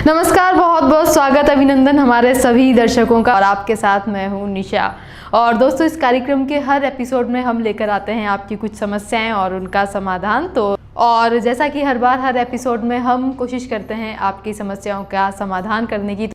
नमस्कार, बहुत बहुत स्वागत, अभिनंदन हमारे सभी दर्शकों का। और आपके साथ मैं हूँ निशा। और दोस्तों, इस कार्यक्रम के हर एपिसोड में हम लेकर आते हैं आपकी कुछ समस्याएं और उनका समाधान। और जैसा कि हर बार हर एपिसोड में हम कोशिश करते हैं आपकी समस्याओं का समाधान करने की।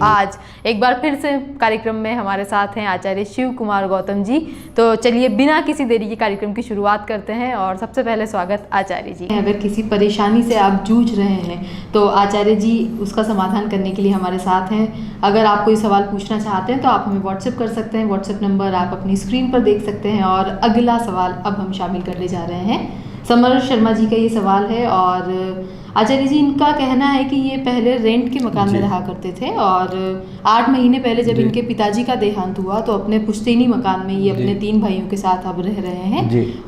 आज एक बार फिर से कार्यक्रम में हमारे साथ हैं आचार्य शिव कुमार गौतम जी। तो चलिए बिना किसी देरी के कार्यक्रम की शुरुआत करते हैं। और सबसे पहले स्वागत आचार्य जी। अगर किसी परेशानी से आप जूझ रहे हैं तो आचार्य जी उसका समाधान करने के लिए हमारे साथ हैं। अगर आप कोई सवाल पूछना चाहते हैं तो आप हमें व्हाट्सएप कर सकते हैं। व्हाट्सएप नंबर आप अपनी स्क्रीन पर देख सकते हैं। और अगला सवाल अब हम शामिल करने जा रहे हैं। समर शर्मा जी का ये सवाल है। और आचार्य जी, इनका कहना है कि ये पहले रेंट के मकान में रहा करते थे और 8 महीने पहले जब इनके पिताजी का देहांत हुआ तो अपने पुश्तैनी मकान में ये अपने 3 भाइयों के साथ अब रह रहे हैं।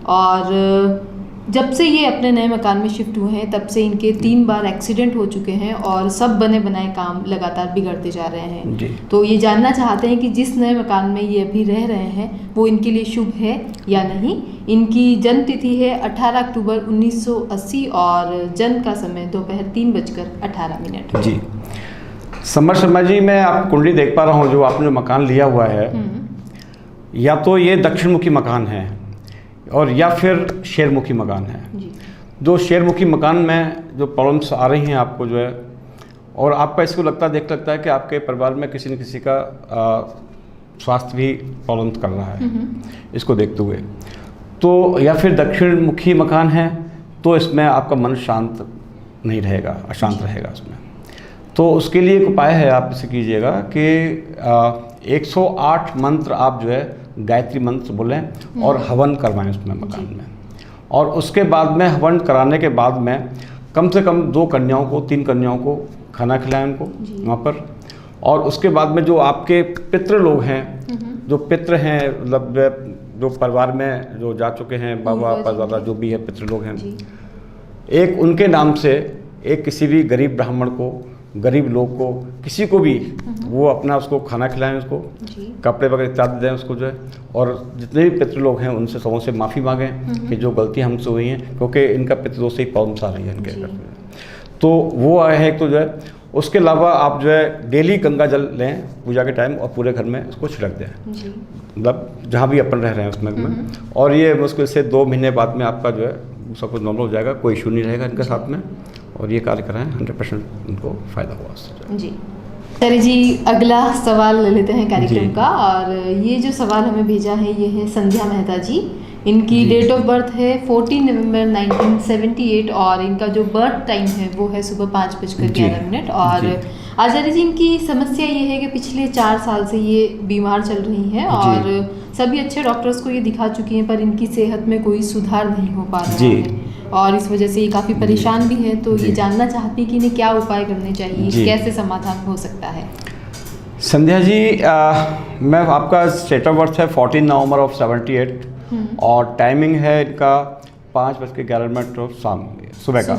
और जब से ये अपने नए मकान में शिफ्ट हुए हैं तब से इनके 3 बार एक्सीडेंट हो चुके हैं और सब बने बनाए काम लगातार बिगड़ते जा रहे हैं। तो ये जानना चाहते हैं कि जिस नए मकान में ये अभी रह रहे हैं वो इनके लिए शुभ है या नहीं। इनकी जन्म तिथि है 18 अक्टूबर 1980 और जन्म का समय दोपहर 3:18। जी, समर शर्मा जी, मैं आप कुंडली देख पा रहा हूँ। जो आपने मकान लिया हुआ है, या तो ये दक्षिण मुखी मकान है और या फिर शेरमुखी मकान है। जो शेरमुखी मकान में जो प्रॉब्लम्स आ रही हैं आपको जो है, और आपका इसको देख लगता है कि आपके परिवार में किसी न किसी का स्वास्थ्य भी प्रॉब्लम कर रहा है इसको देखते हुए। तो या फिर दक्षिण मुखी मकान है तो इसमें आपका मन शांत नहीं रहेगा, अशांत रहेगा इसमें। तो उसके लिए एक उपाय है, आप इसे कीजिएगा कि 108 मंत्र आप जो है गायत्री मंत्र बोलें और हवन करवाएं उसमें मकान में। और उसके बाद में हवन कराने के बाद में कम से कम 2 कन्याओं को 3 कन्याओं को खाना खिलाएं उनको वहाँ पर। और उसके बाद में जो आपके पितृ लोग हैं, जो पितृ हैं, मतलब जो परिवार में जो जा चुके हैं, बाबा परदादा जो भी है पितृ लोग हैं, एक उनके नाम से एक किसी भी गरीब ब्राह्मण को, गरीब लोग को, किसी को भी वो अपना उसको खाना खिलाएं, उसको कपड़े वगैरह इत्यादि दें उसको जो है। और जितने भी पितृ लोग हैं उनसे सबों से माफ़ी मांगें कि जो गलती हमसे हुई हैं, क्योंकि इनका पितृदोष से ही प्रॉब्लम्स आ रही है इनके घर में। तो वो आए हैं तो जो है। उसके अलावा आप जो है डेली गंगा जल लें पूजा के टाइम और पूरे घर में उसको छिड़क दें, मतलब जहाँ भी अपन रह रहे हैं उसमें में। और ये मुश्किल से 2 महीने बाद में आपका जो है सब कुछ नॉर्मल हो जाएगा, कोई इशू नहीं रहेगा इनके साथ में। और ये कार्य कराएं, 100% उनको फ़ायदा हुआ जी। सर जी, अगला सवाल ले लेते हैं कार्यक्रम का। और ये जो सवाल हमें भेजा है ये है संध्या मेहता जी। इनकी डेट ऑफ बर्थ है 14 नवंबर 1978 और इनका जो बर्थ टाइम है वो है सुबह 5:11। और आचार्य जी, इनकी समस्या ये है कि पिछले 4 साल से ये बीमार चल रही हैं और सभी अच्छे डॉक्टर्स को ये दिखा चुकी हैं पर इनकी सेहत में कोई सुधार नहीं हो पा रहा है और इस वजह से ये काफ़ी परेशान भी है। तो ये जानना चाहती कि इन्हें क्या उपाय करने चाहिए, कैसे समाधान हो सकता है। संध्या जी, मैं आपका डेट ऑफ बर्थ है 14 नवंबर ऑफ 78 और टाइमिंग है इनका 5:11 शाम सुबह का।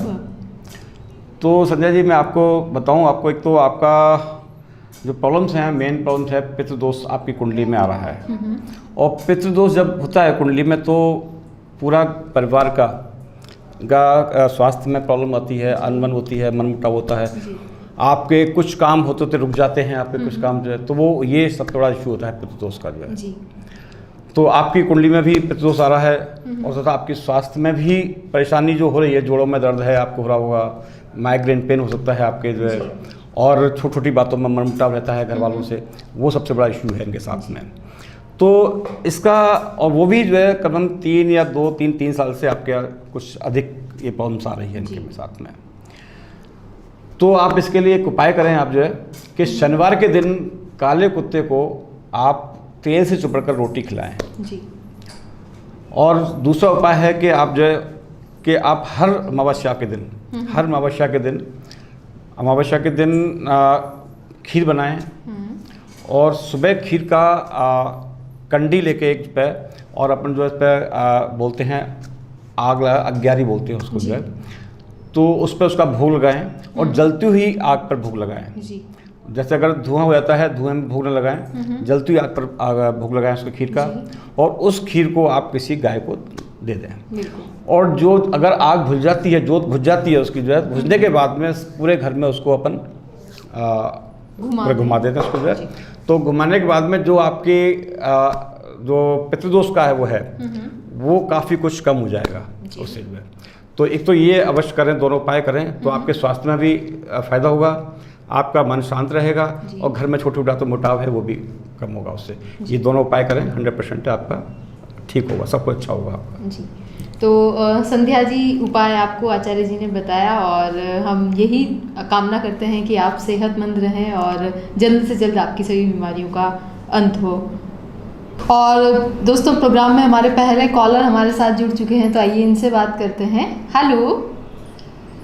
तो संध्या जी, मैं आपको बताऊं, आपको एक तो आपका जो प्रॉब्लम्स हैं, मेन प्रॉब्लम्स है पितृदोष आपकी कुंडली में आ रहा है। और पितृदोष जब होता है कुंडली में तो पूरा परिवार का स्वास्थ्य में प्रॉब्लम आती है, अनबन होती है, मनमुटाव होता है। आपके कुछ काम होते रुक जाते हैं, आपके कुछ काम जो है, तो वो ये सब थोड़ा इशू होता है पितृदोष का जो है। तो आपकी कुंडली में भी पितृदोष आ रहा है और तथा आपकी स्वास्थ्य में भी परेशानी जो हो रही है, जोड़ों में दर्द है आपको हो रहा होगा, माइग्रेन पेन हो सकता है आपके जो है, और छोटी छोटी बातों में मनमुटाव रहता है घर वालों से, वो सबसे बड़ा इशू है इनके साथ में। तो इसका, और वो भी जो है करीबन 3 साल से आपके कुछ अधिक ये प्रॉब्लम्स आ रही है इनके साथ में। तो आप इसके लिए एक उपाय करें, आप जो है कि शनिवार के दिन काले कुत्ते को आप तेल से चुपड़कर रोटी खिलाएं। और दूसरा उपाय है कि आप जो है कि आप हर अमावस्या के दिन खीर बनाएं और सुबह खीर का कंडी लेके एक पे, और अपन जो इस पे बोलते हैं आग लगा, अग्यारी बोलते हैं उसको जो है, तो उस पर उसका भोग लगाएं और जलती हुई आग पर भोग लगाएं। जैसे अगर धुआं हो जाता है, धुएं में भोग न लगाएं, जलती हुई आग पर भोग लगाएं उसके खीर का। और उस खीर को आप किसी गाय को दे दें। बिल्कुल। और जो अगर आग बुझ जाती है, जोत बुझ जाती है उसकी जो है, बुझने के बाद में पूरे घर में उसको अपन घुमा देते हैं उसको जो है। तो घुमाने के बाद में जो आपके जो पितृदोष का है वो है, वो काफ़ी कुछ कम हो जाएगा उससे जो है। तो एक तो ये अवश्य करें, दोनों उपाय करें, तो आपके स्वास्थ्य में भी फ़ायदा होगा, आपका मन शांत रहेगा, और घर में छोटा छोटा तो मुटाव है वो भी कम होगा उससे। ये दोनों उपाय करें, 100% आपका ठीक होगा, सब कुछ अच्छा होगा आपका जी। तो संध्या जी, उपाय आपको आचार्य जी ने बताया, और हम यही कामना करते हैं कि आप सेहतमंद रहें और जल्द से जल्द आपकी सभी बीमारियों का अंत हो। और दोस्तों, प्रोग्राम में हमारे पहले कॉलर हमारे साथ जुड़ चुके हैं, तो आइए इनसे बात करते हैं। हेलो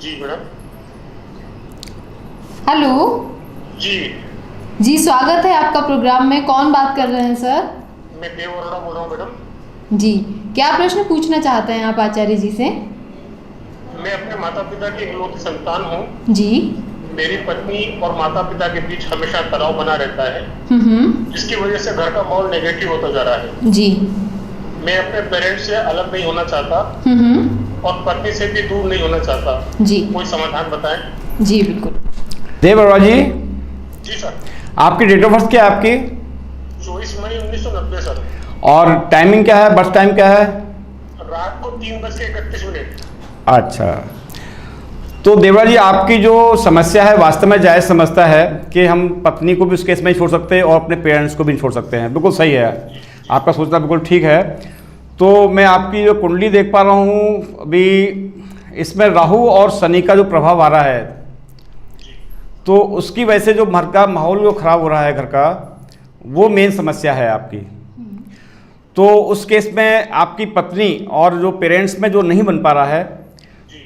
जी मैडम। हेलो जी, स्वागत है आपका प्रोग्राम में। कौन बात कर रहे हैं सर? मैं देव अरोड़ा बोल रहा हूँ मैडम। जी, क्या प्रश्न पूछना चाहते हैं आप आचार्य जी से? मैं अपने माता पिता की इकलौती संतान हूँ जी। मेरी पत्नी और माता पिता के बीच हमेशा तनाव बना रहता है, जिसकी वजह से घर का माहौल नेगेटिव होता जा रहा है। जी। मैं अपने पेरेंट्स से अलग नहीं होना चाहता और पत्नी से भी दूर नहीं होना चाहता। जी। कोई समाधान बताएं। जी बिल्कुल। देव अरोड़ा जी, जी सर। आपकी डेट ऑफ बर्थ क्या है आपकी? 24 मई 1990 सर। और टाइमिंग क्या है, बर्थ टाइम क्या है? रात को 3:31। अच्छा, तो देवरा जी, आपकी जो समस्या है वास्तव में जायज़ समझता है कि हम पत्नी को भी उस केस में नहीं छोड़ सकते और अपने पेरेंट्स को भी नहीं छोड़ सकते हैं। बिल्कुल सही है, आपका सोचना बिल्कुल ठीक है। तो मैं आपकी जो कुंडली देख पा रहा हूँ अभी, इसमें राहु और शनि का जो प्रभाव आ रहा है, तो उसकी वजह से जो घर का माहौल जो खराब हो रहा है घर का, वो मेन समस्या है आपकी। तो उस केस में आपकी पत्नी और जो पेरेंट्स में जो नहीं बन पा रहा है,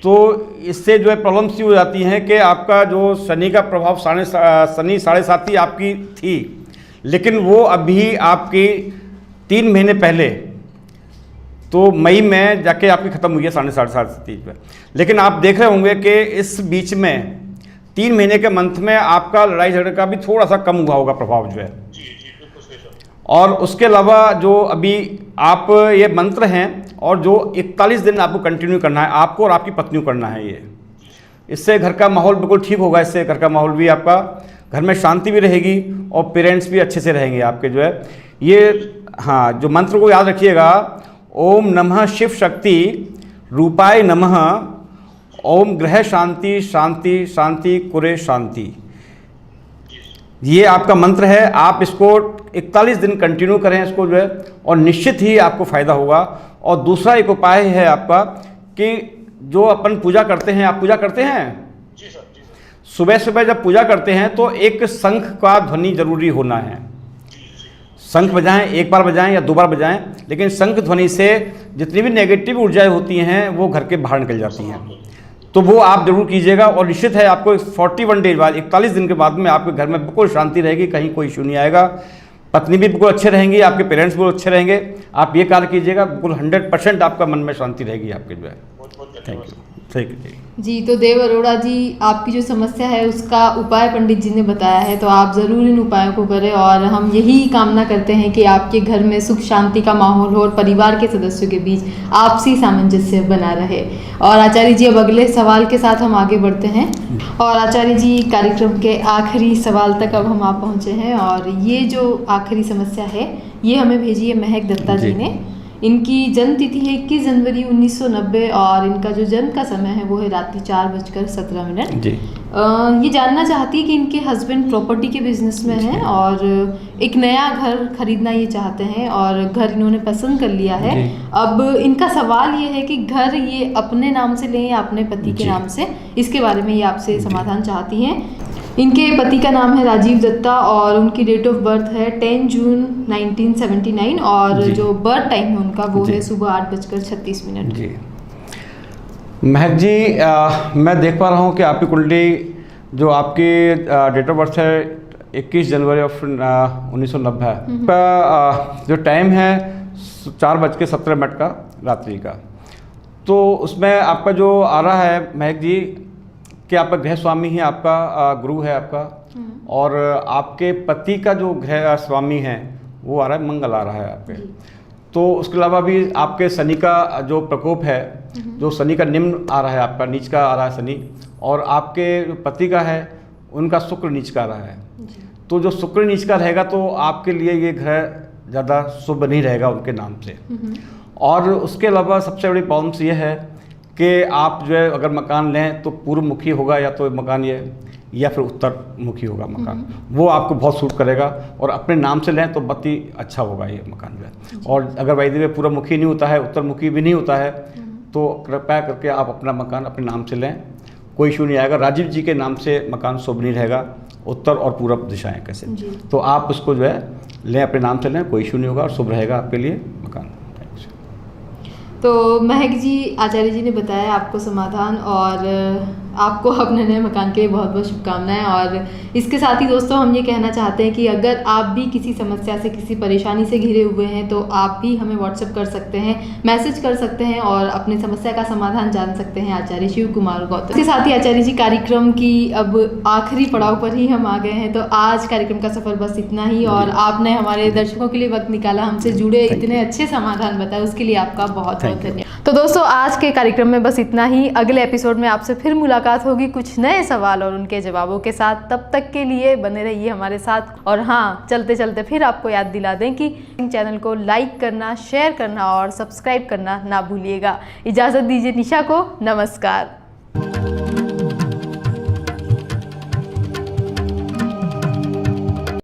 तो इससे जो है प्रॉब्लम्स सी हो जाती हैं कि आपका जो शनि का प्रभाव शनि 7.5 आपकी थी, लेकिन वो अभी आपकी 3 महीने पहले, तो मई में जाके आपकी ख़त्म हुई है 7.5 पे। लेकिन आप देख रहे होंगे कि इस बीच में 3 महीने के मंथ में आपका लड़ाई झगड़े का भी थोड़ा सा कम हुआ होगा प्रभाव जो है। और उसके अलावा जो अभी आप ये मंत्र हैं, और जो 41 दिन आपको कंटिन्यू करना है, आपको और आपकी पत्नी को करना है ये, इससे घर का माहौल बिल्कुल ठीक होगा। इससे घर का माहौल भी आपका, घर में शांति भी रहेगी और पेरेंट्स भी अच्छे से रहेंगे आपके जो है ये। हाँ, जो मंत्र को याद रखिएगा, ओम नमः शिव शक्ति रूपाय नमः, ओम ग्रह शांति शांति शांति कुरे शांति, ये आपका मंत्र है। आप इसको 41 दिन कंटिन्यू करें इसको जो है, और निश्चित ही आपको फ़ायदा होगा। और दूसरा एक उपाय है आपका कि जो अपन पूजा करते हैं, आप पूजा करते हैं? जी सर, जी सर। सुबह सुबह जब पूजा करते हैं तो एक शंख का ध्वनि जरूरी होना है। शंख बजाएं, एक बार बजाएं या 2 बार बजाएं, लेकिन शंख ध्वनि से जितनी भी नेगेटिव ऊर्जाएं होती हैं वो घर के बाहर निकल जाती हैं। तो वो आप जरूर कीजिएगा, और निश्चित है आपको 41 डेज बाद, 41 दिन के बाद में आपके घर में बिल्कुल शांति रहेगी, कहीं कोई इशू नहीं आएगा। पत्नी भी बिल्कुल अच्छे रहेंगी, आपके पेरेंट्स भी अच्छे रहेंगे। आप ये कार्य कीजिएगा, बिल्कुल 100% आपका मन में शांति रहेगी आपके जो है। Thank you. ठीक है जी। तो देव अरोड़ा जी, आपकी जो समस्या है उसका उपाय पंडित जी ने बताया है, तो आप ज़रूर इन उपायों को करें, और हम यही कामना करते हैं कि आपके घर में सुख शांति का माहौल हो और परिवार के सदस्यों के बीच आपसी सामंजस्य बना रहे। और आचार्य जी, अब अगले सवाल के साथ हम आगे बढ़ते हैं। और आचार्य जी, कार्यक्रम के आखिरी सवाल तक अब हम आप पहुँचे हैं, और ये जो आखिरी समस्या है ये हमें भेजी है महक दत्ता जी ने। इनकी जन्म तिथि है 21 जनवरी 1990, और इनका जो जन्म का समय है वो है रात्रि 4:17 जी। ये जानना चाहती है कि इनके हस्बैंड प्रॉपर्टी के बिजनेस में हैं और एक नया घर खरीदना ये चाहते हैं, और घर इन्होंने पसंद कर लिया है। अब इनका सवाल ये है कि घर ये अपने नाम से लें या अपने पति के नाम से, इसके बारे में ये आपसे समाधान चाहती हैं। इनके पति का नाम है राजीव दत्ता, और उनकी डेट ऑफ बर्थ है 10 जून 1979, और जो बर्थ टाइम है उनका वो है सुबह 8:36 जी। महक जी, मैं देख पा रहा हूँ कि आपकी कुंडली, जो आपकी डेट ऑफ बर्थ है 21 जनवरी 1990 है, का जो टाइम है 4:17 का रात्रि का। तो उसमें आपका जो आ रहा है महक जी कि आपका गृह स्वामी ही आपका गुरु है आपका, और आपके पति का जो गृह स्वामी है वो आ रहा है मंगल आ रहा है आपके। तो उसके अलावा भी आपके शनि का जो प्रकोप है, जो शनि का निम्न आ रहा है, आपका नीच का आ रहा है शनि, और आपके पति का है उनका शुक्र नीच का आ रहा है। तो जो शुक्र नीच का रहेगा तो आपके लिए ये ग्रह ज़्यादा शुभ नहीं रहेगा उनके नाम से। और उसके अलावा सबसे बड़ी प्रॉब्लम्स ये है कि आप जो है अगर मकान लें तो पूर्व मुखी होगा या तो मकान ये, या फिर उत्तर मुखी होगा मकान, वो आपको बहुत सूट करेगा। और अपने नाम से लें तो बहुत ही अच्छा होगा ये मकान जो है। और अगर वैदिक में पूर्व मुखी नहीं होता है, उत्तर मुखी भी नहीं होता है, तो कृपया करके आप अपना मकान अपने नाम से लें, कोई इशू नहीं आएगा। राजीव जी के नाम से मकान शुभ नहीं रहेगा, उत्तर और पूरब दिशाएं कैसे, तो आप उसको जो है लें, अपने नाम से लें, कोई इशू नहीं होगा और शुभ रहेगा आपके लिए मकान। तो महक जी, आचार्य जी ने बताया आपको समाधान, और आपको अपने नए मकान के लिए बहुत बहुत शुभकामनाएं। और इसके साथ ही दोस्तों हम ये कहना चाहते हैं कि अगर आप भी किसी समस्या से, किसी परेशानी से घिरे हुए हैं तो आप भी हमें व्हाट्सएप कर सकते हैं, मैसेज कर सकते हैं और अपनी समस्या का समाधान जान सकते हैं आचार्य शिव कुमार गौतम। इसके साथ ही आचार्य जी, कार्यक्रम की अब आखिरी पड़ाव पर ही हम आ गए हैं, तो आज कार्यक्रम का सफर बस इतना ही। और आपने हमारे दर्शकों के लिए वक्त निकाला, हमसे जुड़े, इतने अच्छे समाधान बताए, उसके लिए आपका बहुत बहुत धन्यवाद। तो दोस्तों आज के कार्यक्रम में बस इतना ही। अगले एपिसोड में आपसे फिर मुलाकात होगी कुछ नए सवाल और उनके जवाबों के साथ। तब तक के लिए बने रहिए हमारे साथ। और हाँ, चलते चलते फिर आपको याद दिला दें कि चैनल को लाइक करना, शेयर करना और सब्सक्राइब करना ना भूलिएगा। इजाज़त दीजिए निशा को, नमस्कार।